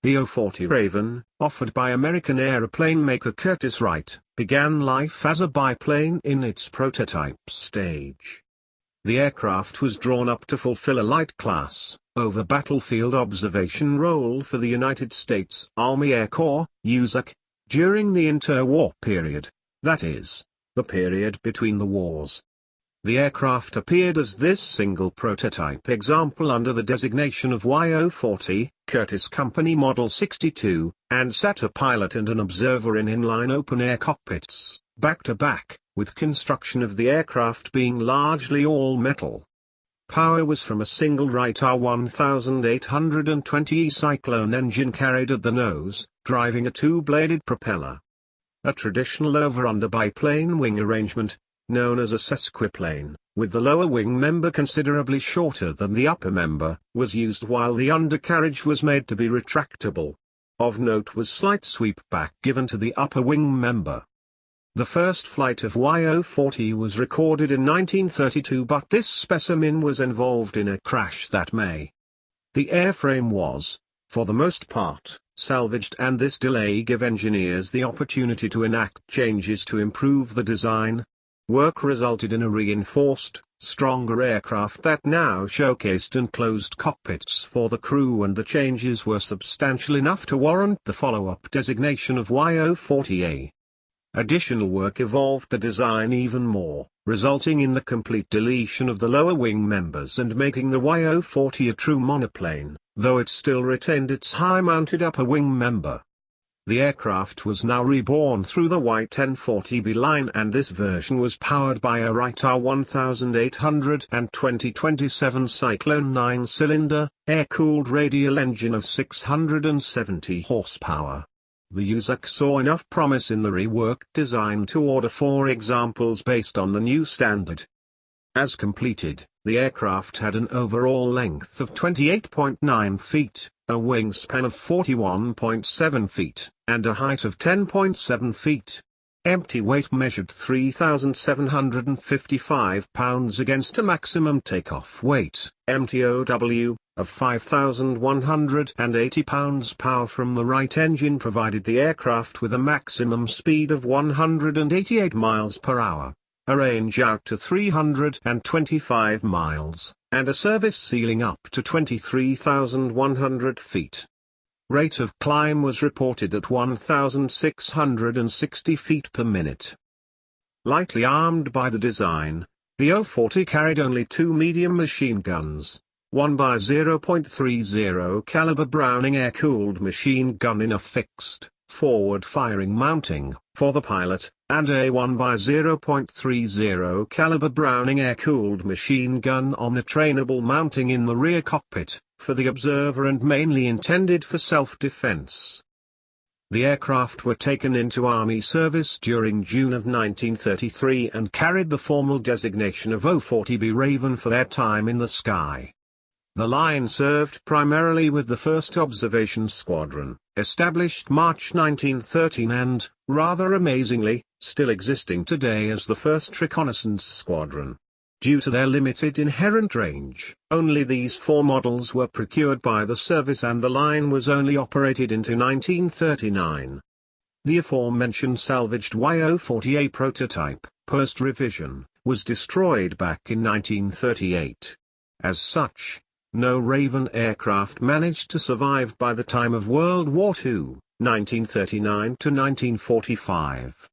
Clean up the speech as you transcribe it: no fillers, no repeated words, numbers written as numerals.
The O-40 Raven, offered by American aeroplane maker Curtiss Wright, began life as a biplane in its prototype stage. The aircraft was drawn up to fulfill a light class, over battlefield observation role for the United States Army Air Corps, USAAC, during the interwar period, that is, the period between the wars. The aircraft appeared as this single prototype example under the designation of O-40, Curtiss Company Model 62, and sat a pilot and an observer in inline open-air cockpits, back-to-back, with construction of the aircraft being largely all metal. Power was from a single Wright R1820E Cyclone engine carried at the nose, driving a two-bladed propeller. A traditional over-under biplane wing arrangement, known as a sesquiplane, with the lower wing member considerably shorter than the upper member, was used while the undercarriage was made to be retractable. Of note was slight sweep back given to the upper wing member. The first flight of O-40 was recorded in 1932, but this specimen was involved in a crash that May. The airframe was, for the most part, salvaged, and this delay gave engineers the opportunity to enact changes to improve the design. Work resulted in a reinforced, stronger aircraft that now showcased enclosed cockpits for the crew, and the changes were substantial enough to warrant the follow-up designation of O-40A. Additional work evolved the design even more, resulting in the complete deletion of the lower wing members and making the O-40 a true monoplane, though it still retained its high-mounted upper wing member. The aircraft was now reborn through the Y-1040B line, and this version was powered by a Wright R1820-27 Cyclone 9-cylinder, air-cooled radial engine of 670 horsepower. The USAAC saw enough promise in the reworked design to order 4 examples based on the new standard. As completed, the aircraft had an overall length of 28.9 feet, a wingspan of 41.7 feet, and a height of 10.7 feet. Empty weight measured 3,755 pounds against a maximum takeoff weight, MTOW, of 5,180 pounds. Power from the Wright engine provided the aircraft with a maximum speed of 188 miles per hour, a range out to 325 miles, and a service ceiling up to 23,100 feet. Rate of climb was reported at 1,660 feet per minute. Lightly armed by the design, the O-40 carried only 2 medium machine guns, one by 0.30 caliber Browning air-cooled machine gun in a fixed, forward-firing mounting, for the pilot, and a 1 by 0.30 caliber Browning air-cooled machine gun on a trainable mounting in the rear cockpit, for the observer and mainly intended for self-defense. The aircraft were taken into Army service during June of 1933 and carried the formal designation of O-40B Raven for their time in the sky. The line served primarily with the 1st Observation Squadron, established March 1913 and, rather amazingly, still existing today as the 1st Reconnaissance Squadron. Due to their limited inherent range, only these 4 models were procured by the service, and the line was only operated into 1939. The aforementioned salvaged O-40A prototype, post-revision, was destroyed back in 1938. As such, no Raven aircraft managed to survive by the time of World War II, 1939 to 1945.